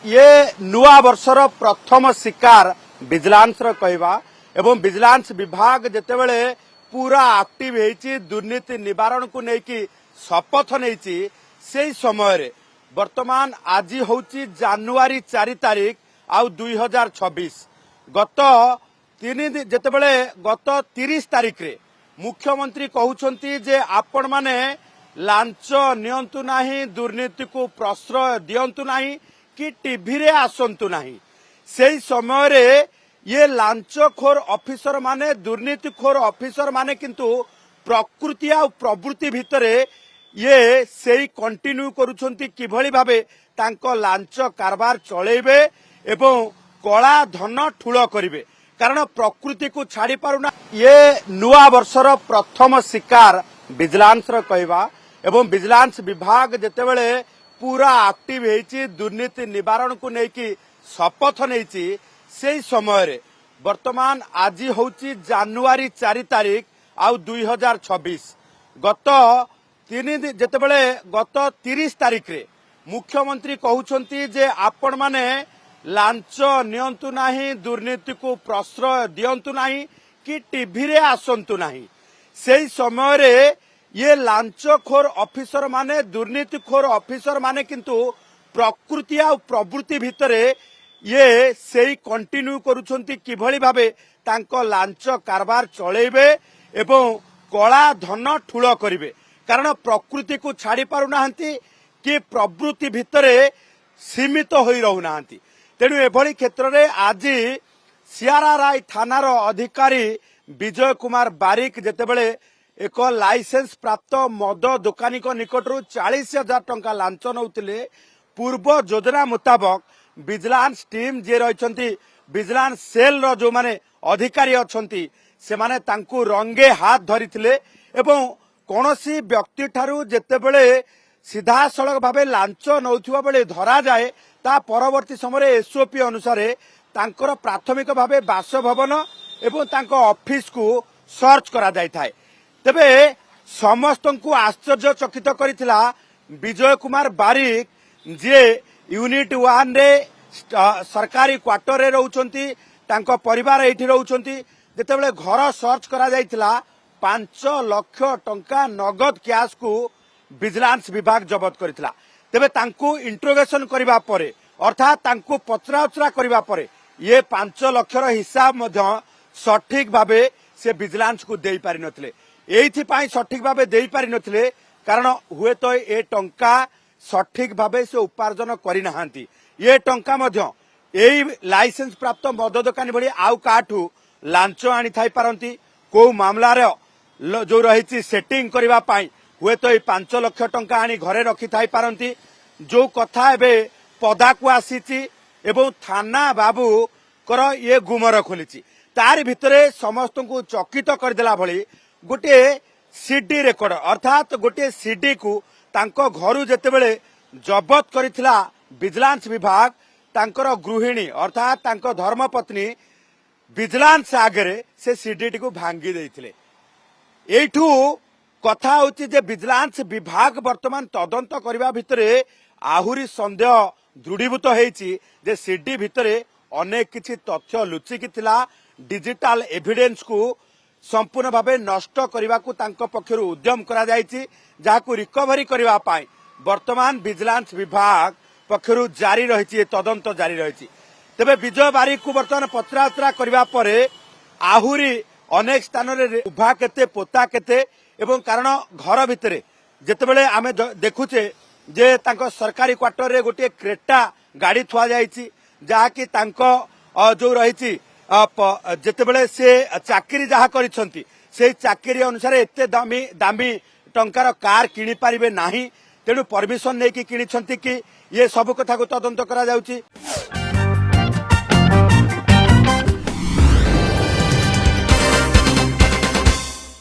ये नुआ वर्षर प्रथम शिकार विजिलेंस कहवा एवं विजिलेंस विभाग जितेबले पूरा एक्टिव होती दुर्नीति निवारण को लेकिन शपथ नहीं से समय वर्तमान आज हूँ जानुरी 4 तारिख आउ 2026 गत जितेबले गत 30 तारिख रे मुख्यमंत्री कहउछंती जे आपण माने लांच नियंतु नाही दुर्नीति को प्रश्रय दियंतु नाही कि टीवी रे आसंतु नाही सेही समय रे ये लांचखोर ऑफिसर माने दुर्नीतिखोर ऑफिसर माने किंतु प्रकृति आ प्रवृत्ति भितरे ये सेही कंटिन्यू करूछंती किभଳି भाबे तांको लांच कारबार चलेबे एवं कला धन ठूल करिवे कारण प्रकृति को छाड़ी पारुना ये नुआ वर्षर प्रथम शिकार विजिलेंस कहवा एवं विजिलेंस विभाग जितेबले पूरा एक्टिव होती दुर्नीति निवारण को लेकिन शपथ नहीं से समय वर्तमान आज हूँ जानुरी 4 तारिख आउ 2026 गत जितेबले गत 30 तारिख रे मुख्यमंत्री कहउछंती जे आपण माने लांच नियंतु नाही दुर्नीति को प्रश्रय दियंतु नाही कि टीवी रे आसंतु नाही सेही समय रे ये लांचखोर ऑफिसर माने दुर्नीतिखोर ऑफिसर माने किंतु प्रकृति आ प्रवृत्ति भितरे ये सेही कंटिन्यू करूछंती किभଳି भाबे तांको लांच कारबार चलेबे एवं कला धन ठूल करिवे कारण प्रकृति को छाड़ी पारुनाहांती कि प्रवृत्ति भितरे सीमित होई रहुनाहांती तेणु एभली क्षेत्र में आज सियाराराय थानार अधिकारी विजय कुमार बारिक जितेबले एक लाइसेंस प्राप्त मद दुकानी निकटरू 40,000 टंका लांच नौतिले पूर्व योजना मुताबक विजिलेंस टीम जे रही विजिलेंस सेल रो जो माने अधिकारी अछंती से माने तांकू रंगे हाथ धरिथिले एवं कोनोसी व्यक्ति ठारू जेतेबेले सीधा सड़क भावे लांच नौथिबा बेले धरा जाए ता परवर्ती समय एसओपी अनुसार तांकर प्राथमिक भावे बासभवन एवं तांको ऑफिस को सर्च करा जाय थाए तेबे समस्त को आश्चर्यचकित करिथिला विजय कुमार बारिक जे यूनिट 1 रे सरकारी क्वार्टर रे रहउछंती तांको परिवार एठी रहउछंती जेतेबेले घर सर्च करा जायतिला 5 लाख टंका नगद कैश को विजिलेंस विभाग जबत करथिला तेबे तांको इंट्रोगेशन करबा परे अर्थात तांको पचराउचरा करबा परे ये 5 लाखर हिसाब मध्य सठिक भाबे से विजिलेंस को देई पारि नथिले एथि पई सठिक भाबे देई पारि नथिले कारण हुए तो ए टंका सठिक भाबे से उपार्जन करि नाहांती ये टंका मध्य एई लाइसेंस प्राप्त मद दुकानी भली आउ काठू लांच आनी थाई पारंती को मामला रे जो रही सेटिंग करबा पई हुए तो 5 लाख टंका आनी घरे रखी थाई पारंती जो कथा एबे पदा को आसीची एवं थाना बाबू कर ये गुमर खोली तार भितरे समस्त को चकित करदेला भली गोटे सीडी रेकर्ड अर्थात गोटे सीडी को तांको घरु जेतेबेले जबत करिथिला विजिलेंस विभाग तांकर गृहिणी अर्थात तांको धर्मपत्नी विजिलेंस आगे से सीडी को भांगी देथिले एठू कथा होची जे विजिलेंस विभाग वर्तमान तदंत करबा भितरे आहुरी संदेह दृढ़ीभूत होईची जे सीडी भितरे अनेक किछि तथ्य लुचिकी थिला डिजिटल एविडेंस को संपूर्ण भावे नष्ट करने को तांको पक्षरु उद्यम करा जायछि जाहाकू रिकवरी करबा पाई वर्तमान विजिलेंस विभाग पक्षरु जारी रहिछि तदंत जारी रहिछि तेबे विजय बारिक को वर्तमान पचराउचरा करबा परे आहुरी अनेक स्थान रे उभा केते पोता केते एवं कारण घर भितरे जेतेबेले आमे देखुचे जे तांको सरकारी क्वार्टर रे गोटे क्रेटा गाड़ी थुआ जायछि जाहाकि तांको जो रहिछि जेतेबेले से चाकरी जहा करिसंती से चाकरी अनुसार एते दामी दामी टंकार कार किनि पारिबे नाही तेणु परमिशन नेकी किनिसंती कि ये सब कथा को तदंत करा जाउछि।